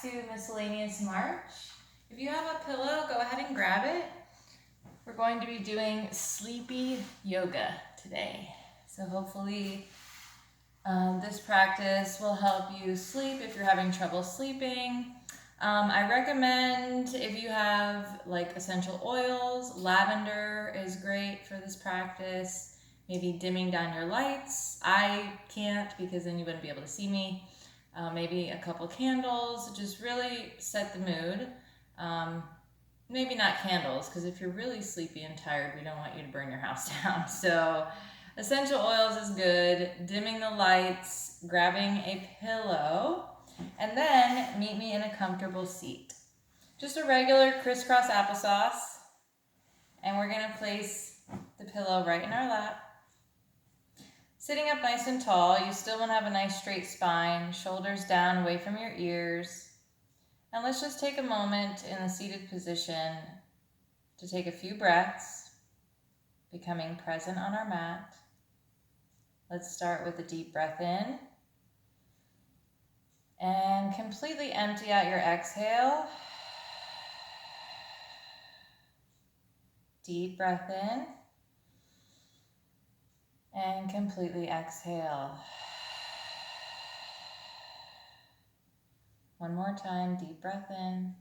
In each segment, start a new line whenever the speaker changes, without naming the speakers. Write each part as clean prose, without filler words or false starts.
back to Miscellaneous March. If you have a pillow, go ahead and grab it. We're going to be doing sleepy yoga today. So hopefully this practice will help you sleep if you're having trouble sleeping. I recommend if you have like essential oils, lavender is great for this practice. Maybe dimming down your lights. I can't because then you wouldn't be able to see me. Maybe a couple candles, just really set the mood. Maybe not candles, because if you're really sleepy and tired, we don't want you to burn your house down. So essential oils is good, dimming the lights, grabbing a pillow, and then meet me in a comfortable seat. Just a regular crisscross applesauce, and we're gonna place the pillow right in our lap. Sitting up nice and tall, you still want to have a nice straight spine, shoulders down away from your ears. And let's just take a moment in the seated position to take a few breaths, becoming present on our mat. Let's start with a deep breath in. And completely empty out your exhale. Deep breath in. And completely exhale. One more time, deep breath in.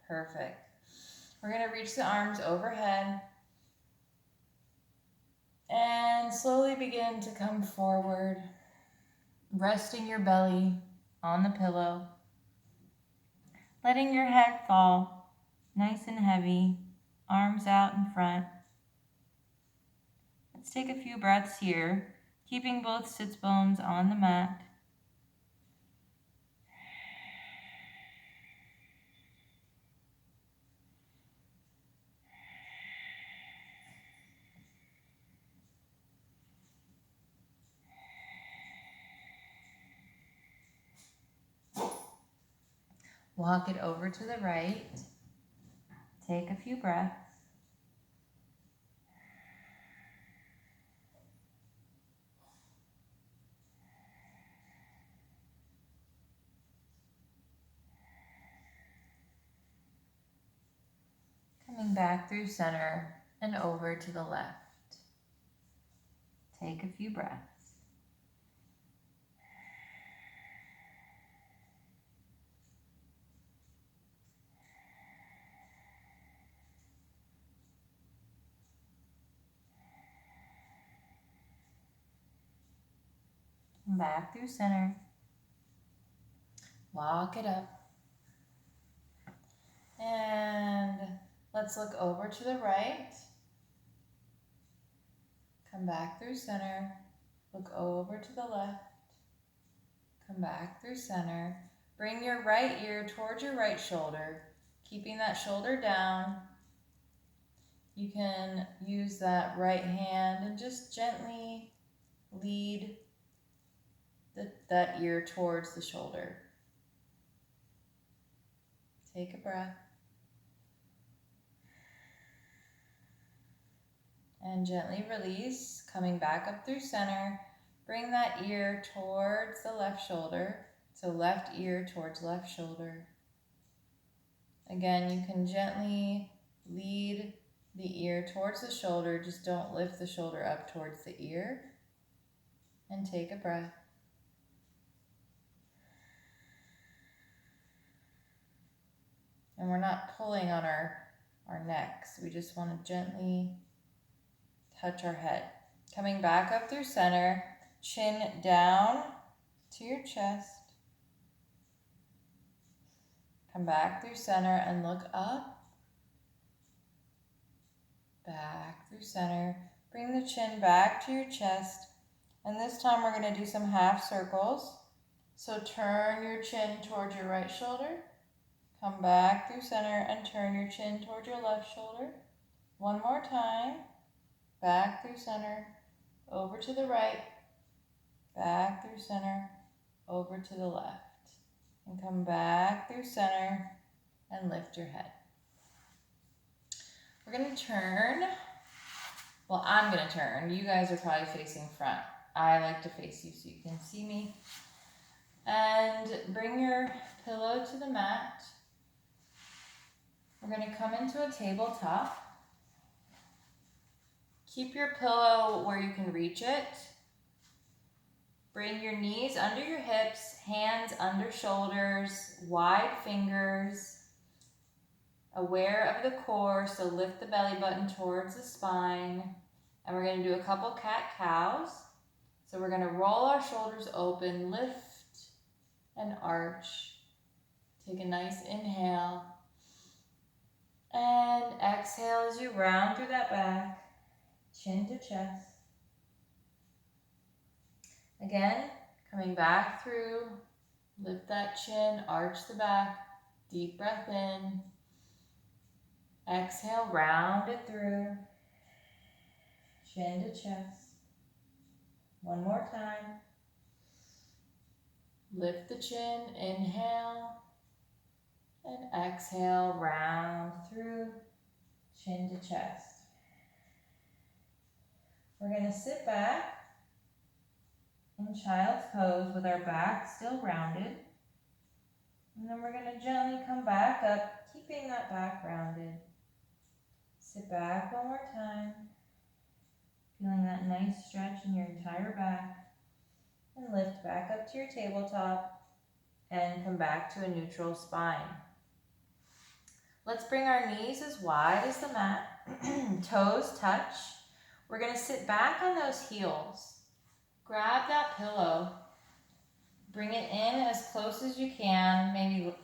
Perfect. We're going to reach the arms overhead and slowly begin to come forward, resting your belly on the pillow. Letting your head fall, nice and heavy, arms out in front. Let's take a few breaths here, keeping both sits bones on the mat. Walk it over to the right. Take a few breaths. Coming back through center and over to the left. Take a few breaths. Back through center. Walk it up. And let's look over to the right. Come back through center. Look over to the left. Come back through center. Bring your right ear towards your right shoulder, keeping that shoulder down. You can use that right hand and just gently lead that ear towards the shoulder. Take a breath. And gently release, coming back up through center. Bring that ear towards the left shoulder. So left ear towards left shoulder. Again, you can gently lead the ear towards the shoulder. Just don't lift the shoulder up towards the ear. And take a breath. And we're not pulling on our necks. We just want to gently touch our head. Coming back up through center, chin down to your chest. Come back through center and look up. Back through center. Bring the chin back to your chest. And this time we're going to do some half circles. So turn your chin towards your right shoulder. Come back through center and turn your chin towards your left shoulder. One more time. Back through center, over to the right, back through center, over to the left. And come back through center and lift your head. We're going to turn Well, I'm gonna turn. You guys are probably facing front. I like to face you so you can see me. And bring your pillow to the mat. We're gonna come into a tabletop. Keep your pillow where you can reach it. Bring your knees under your hips, hands under shoulders, wide fingers, aware of the core, so lift the belly button towards the spine. And we're gonna do a couple cat-cows. So we're gonna roll our shoulders open, lift and arch. Take a nice inhale. And exhale as you round through that back, chin to chest. Again, coming back through, lift that chin, arch the back, deep breath in. Exhale, round it through, chin to chest. One more time. Lift the chin, inhale, and exhale, round through, chin to chest. We're going to sit back in child's pose with our back still rounded. And then we're going to gently come back up, keeping that back rounded. Sit back one more time, feeling that nice stretch in your entire back. And lift back up to your tabletop and come back to a neutral spine. Let's bring our knees as wide as the mat, toes touch. We're going to sit back on those heels. Grab that pillow, bring it in as close as you can, maybe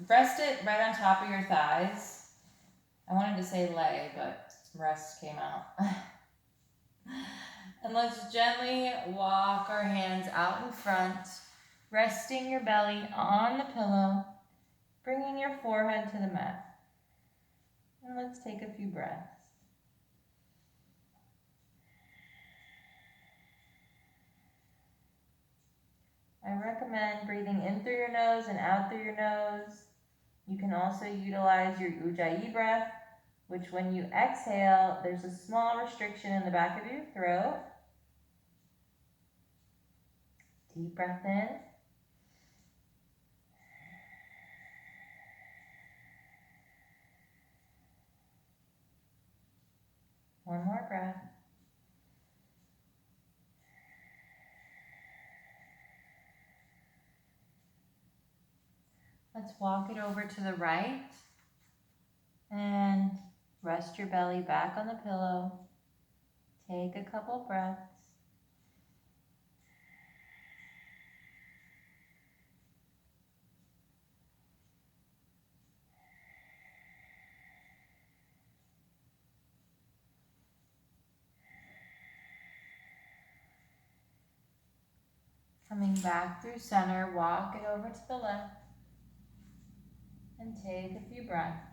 rest it right on top of your thighs. I wanted to say lay, but rest came out. And let's gently walk our hands out in front, resting your belly on the pillow, bringing your forehead to the mat. And let's take a few breaths. I recommend breathing in through your nose and out through your nose. You can also utilize your Ujjayi breath, which when you exhale, there's a small restriction in the back of your throat. Deep breath in. One more breath. Let's walk it over to the right and rest your belly back on the pillow. Take a couple breaths. Coming back through center, walk it over to the left and take a few breaths.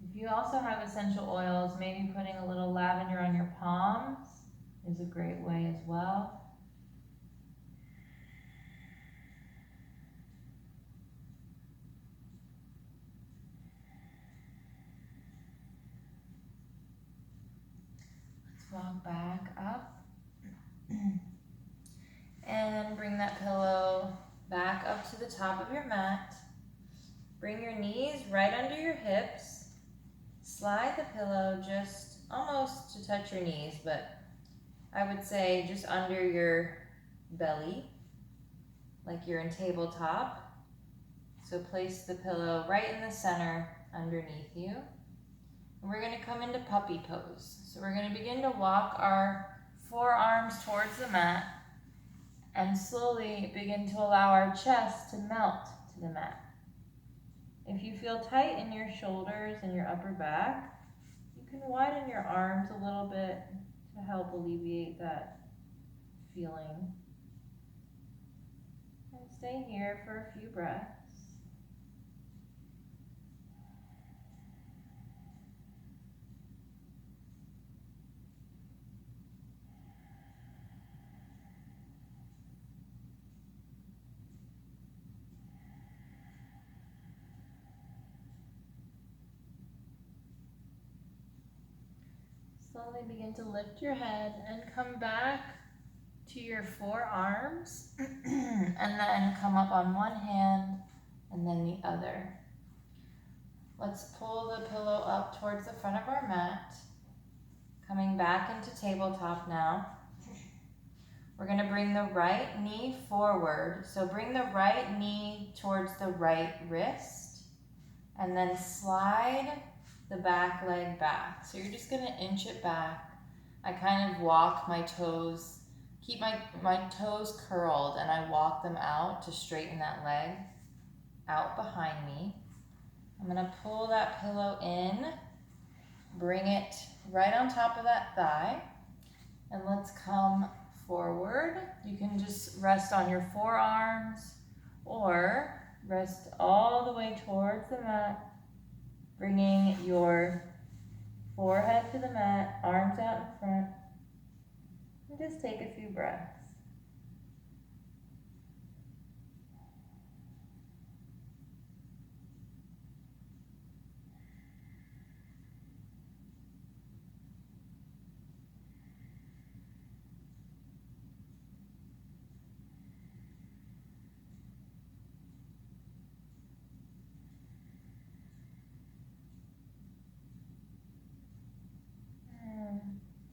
If you also have essential oils, maybe putting a little lavender on your palms is a great way as well. Let's walk back up and bring that pillow back up to the top of your mat. Bring your knees right under your hips. Slide the pillow just almost to touch your knees, but I would say just under your belly, like you're in tabletop. So place the pillow right in the center underneath you. And we're going to come into puppy pose. So we're going to begin to walk our forearms towards the mat and slowly begin to allow our chest to melt to the mat. If you feel tight in your shoulders and your upper back, you can widen your arms a little bit to help alleviate that feeling. And stay here for a few breaths. Slowly begin to lift your head and come back to your forearms and then come up on one hand and then the other. Let's pull the pillow up towards the front of our mat. Coming back into tabletop now. We're going to bring the right knee forward. So bring the right knee towards the right wrist and then slide the back leg back. So you're just going to inch it back. I kind of walk my toes, keep my toes curled, and I walk them out to straighten that leg out behind me. I'm going to pull that pillow in, bring it right on top of that thigh, and let's come forward. You can just rest on your forearms or rest all the way towards the mat, bringing your forehead to the mat, arms out in front, and just take a few breaths.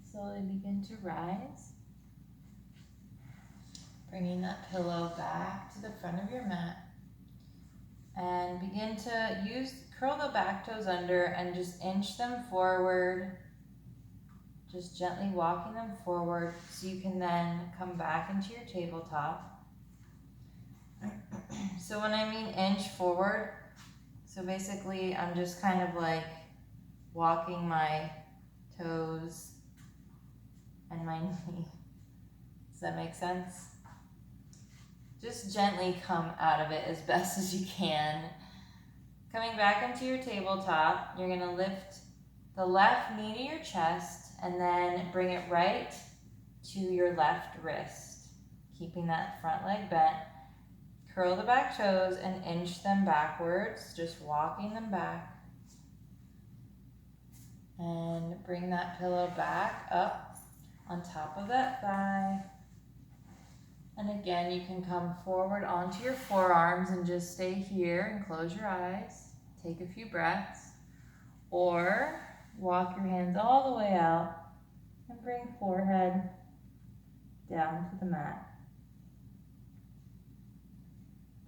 Slowly begin to rise, bringing that pillow back to the front of your mat, and begin to curl the back toes under and just inch them forward, just gently walking them forward so you can then come back into your tabletop. So when I mean inch forward, so basically I'm just kind of like walking my toes and my knee. Does that make sense? Just gently come out of it as best as you can. Coming back into your tabletop, you're going to lift the left knee to your chest and then bring it right to your left wrist, keeping that front leg bent. Curl the back toes and inch them backwards, just walking them back. And bring that pillow back up on top of that thigh. And again, you can come forward onto your forearms and just stay here and close your eyes. Take a few breaths. Or walk your hands all the way out and bring forehead down to the mat.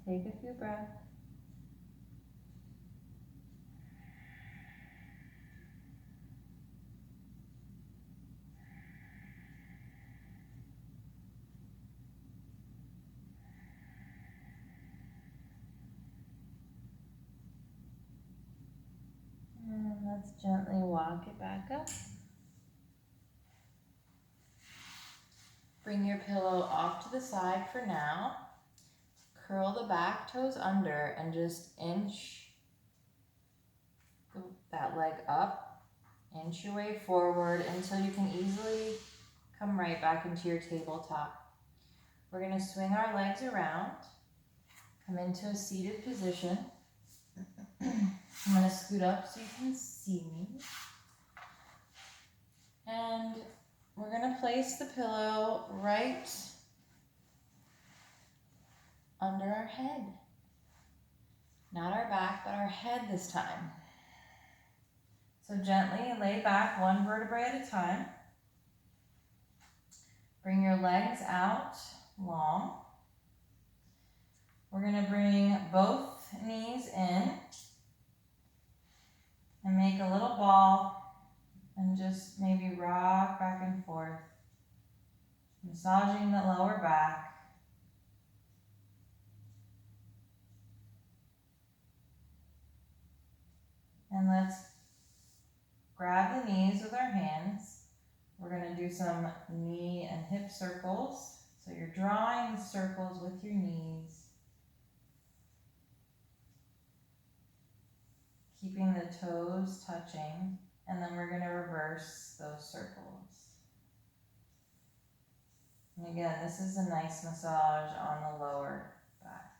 Take a few breaths. And let's gently walk it back up. Bring your pillow off to the side for now. Curl the back toes under and just inch that leg up. Inch your way forward until you can easily come right back into your tabletop. We're going to swing our legs around. Come into a seated position. I'm going to scoot up so you can see me. And we're going to place the pillow right under our head. Not our back, but our head this time. So gently lay back one vertebrae at a time. Bring your legs out long. We're going to bring both knees in and make a little ball and just maybe rock back and forth, massaging the lower back. And let's grab the knees with our hands. We're going to do some knee and hip circles. So you're drawing the circles with your knees, keeping the toes touching, and then we're going to reverse those circles. And again, this is a nice massage on the lower back.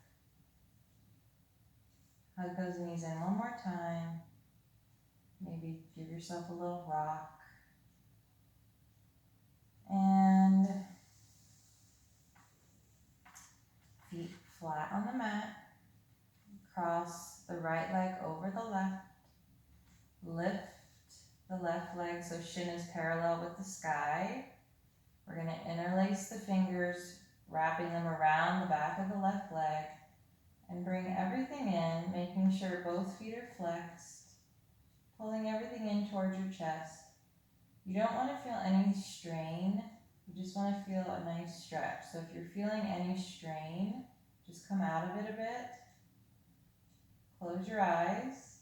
Hug those knees in one more time. Maybe give yourself a little rock. And feet flat on the mat. Cross the right leg over the left. Lift the left leg so shin is parallel with the sky. We're going to interlace the fingers, wrapping them around the back of the left leg, and bring everything in, making sure both feet are flexed, pulling everything in towards your chest. You don't want to feel any strain, you just want to feel a nice stretch. So if you're feeling any strain, just come out of it a bit, close your eyes,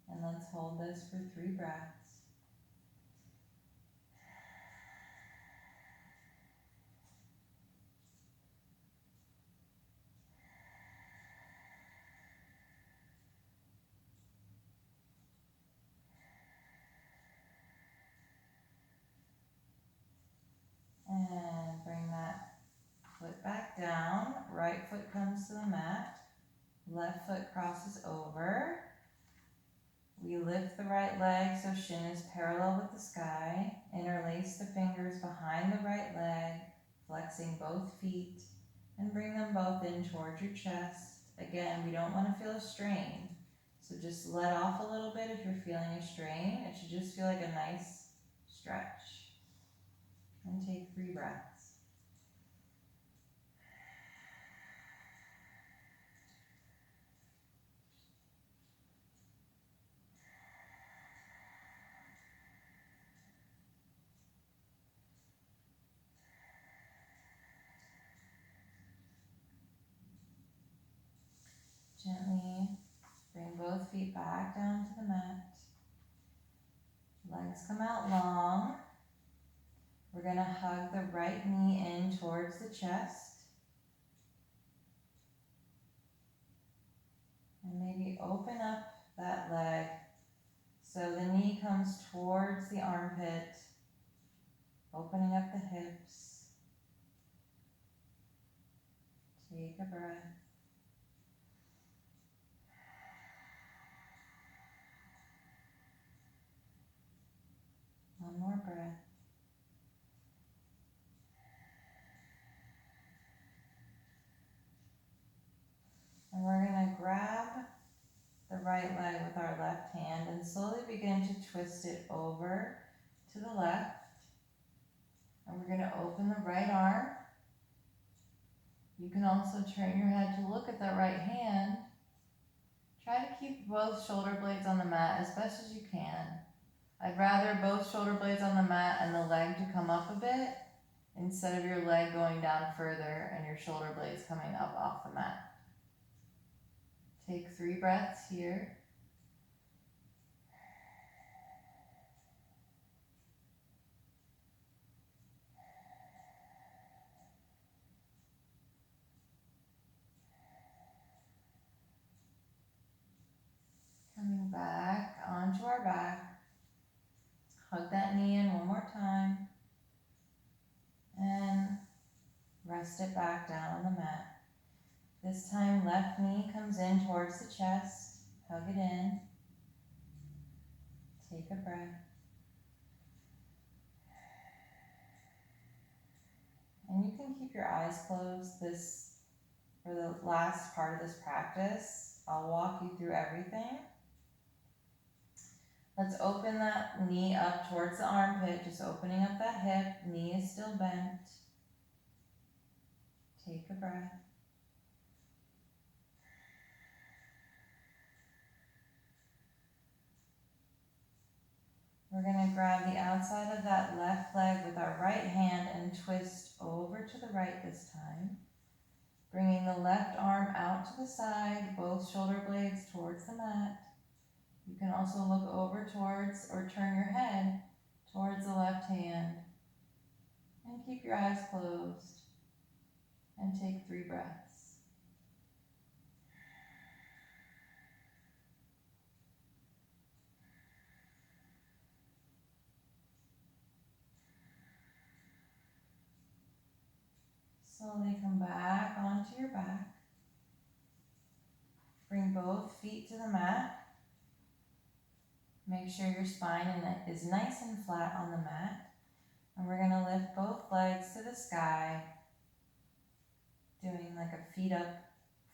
and let's hold this for 3 breaths. And bring that foot back down. Right foot comes to the mat. Left foot crosses over. We lift the right leg so shin is parallel with the sky. Interlace the fingers behind the right leg, flexing both feet, and bring them both in towards your chest. Again, we don't want to feel a strain, so just let off a little bit if you're feeling a strain. It should just feel like a nice stretch. And take 3 breaths. Gently bring both feet back down to the mat. Legs come out long. We're going to hug the right knee in towards the chest. And maybe open up that leg so the knee comes towards the armpit, opening up the hips. Take a breath. One more breath. And we're going to grab the right leg with our left hand and slowly begin to twist it over to the left. And we're going to open the right arm. You can also turn your head to look at that right hand. Try to keep both shoulder blades on the mat as best as you can. I'd rather both shoulder blades on the mat and the leg to come up a bit instead of your leg going down further and your shoulder blades coming up off the mat. Take 3 breaths here. Coming back onto our back. Hug that knee in one more time. And rest it back down on the mat. This time, left knee comes in towards the chest. Hug it in. Take a breath. And you can keep your eyes closed for the last part of this practice. I'll walk you through everything. Let's open that knee up towards the armpit, just opening up that hip. Knee is still bent. Take a breath. We're going to grab the outside of that left leg with our right hand and twist over to the right this time. Bringing the left arm out to the side, both shoulder blades towards the mat. You can also look over towards or turn your head towards the left hand. And keep your eyes closed. And take 3 breaths. Slowly come back onto your back. Bring both feet to the mat. Make sure your spine is nice and flat on the mat. And we're gonna lift both legs to the sky, doing like a feet up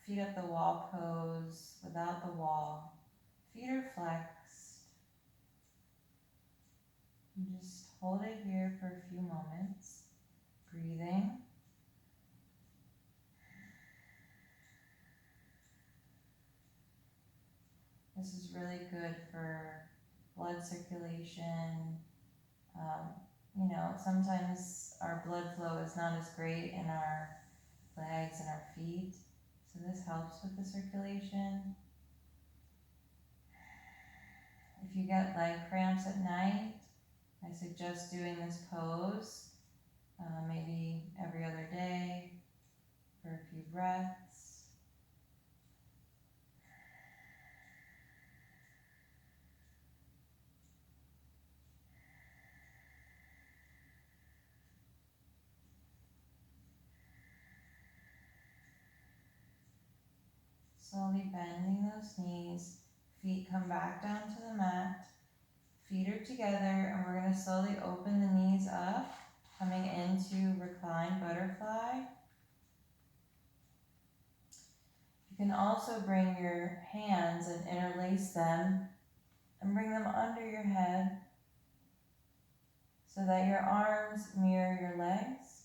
the wall pose without the wall. Feet are flexed. And just hold it here for a few moments, breathing. This is really good for blood circulation. You know, sometimes our blood flow is not as great in our legs and our feet, so this helps with the circulation. If you get leg cramps at night, I suggest doing this pose maybe every other day for a few breaths. Slowly bending those knees, feet come back down to the mat, feet are together, and we're going to slowly open the knees up, coming into reclined butterfly. You can also bring your hands and interlace them and bring them under your head so that your arms mirror your legs.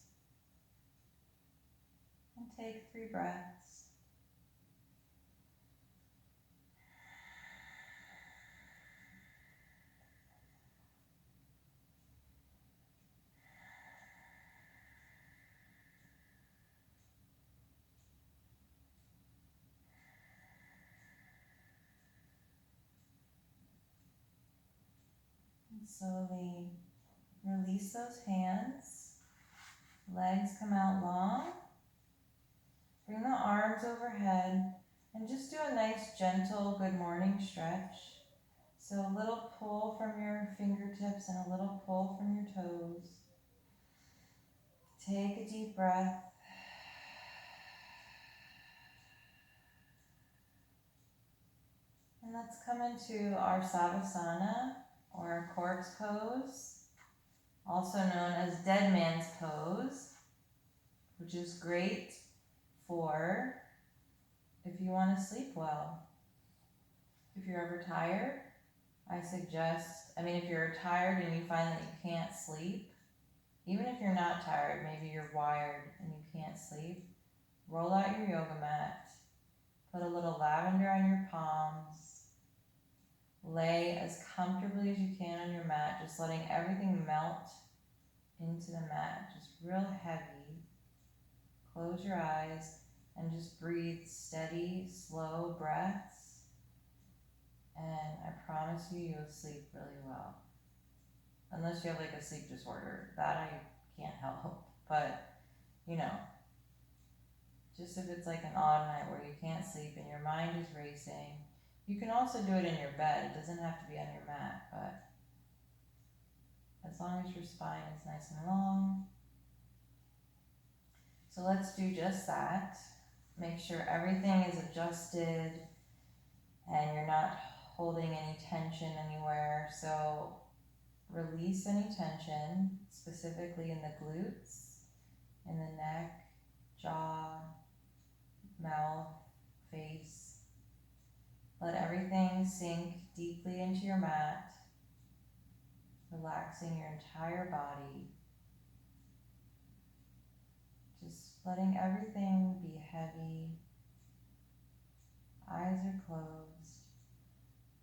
And take 3 breaths. And slowly release those hands. Legs come out long. Bring the arms overhead and just do a nice gentle good morning stretch. So a little pull from your fingertips and a little pull from your toes. Take a deep breath. And let's come into our Savasana, or our corpse pose, also known as dead man's pose, which is great for if you want to sleep well. If you're ever tired, if you're tired and you find that you can't sleep, even if you're not tired, maybe you're wired and you can't sleep, roll out your yoga mat, put a little lavender on your palms, lay as comfortably as you can on your mat, just letting everything melt into the mat, just real heavy. Close your eyes and just breathe steady, slow breaths, and I promise you'll sleep really well. Unless you have like a sleep disorder, that I can't help, but just if it's like an odd night where you can't sleep and your mind is racing, you can also do it in your bed. It doesn't have to be on your mat, but as long as your spine is nice and long. So let's do just that. Make sure everything is adjusted and you're not holding any tension anywhere. So release any tension, specifically in the glutes, in the neck, jaw, mouth, face. Let everything sink deeply into your mat, relaxing your entire body. Just letting everything be heavy. Eyes are closed.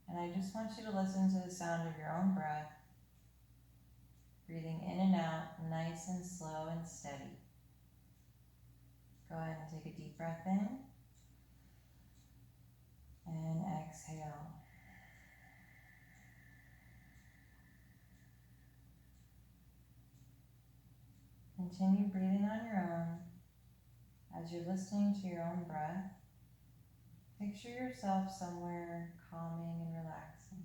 And I just want you to listen to the sound of your own breath, breathing in and out, nice and slow and steady. Go ahead and take a deep breath in and exhale. Continue breathing on your own. As you're listening to your own breath, picture yourself somewhere calming and relaxing.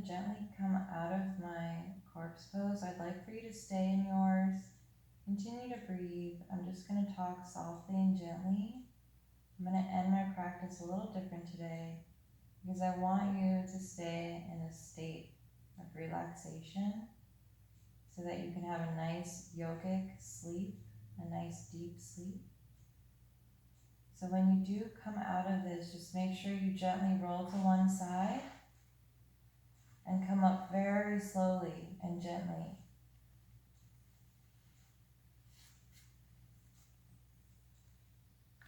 to gently come out of my corpse pose. I'd like for you to stay in yours. Continue to breathe. I'm just going to talk softly and gently. I'm going to end my practice a little different today because I want you to stay in a state of relaxation so that you can have a nice yogic sleep, a nice deep sleep. So when you do come out of this, just make sure you gently roll to one side and come up very slowly and gently.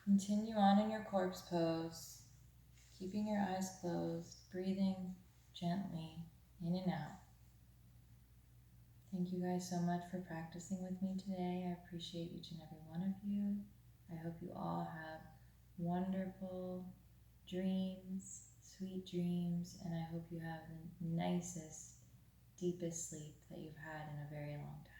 Continue on in your corpse pose, keeping your eyes closed, breathing gently in and out. Thank you guys so much for practicing with me today. I appreciate each and every one of you. I hope you all have wonderful dreams, sweet dreams, and I hope you have the nicest, deepest sleep that you've had in a very long time.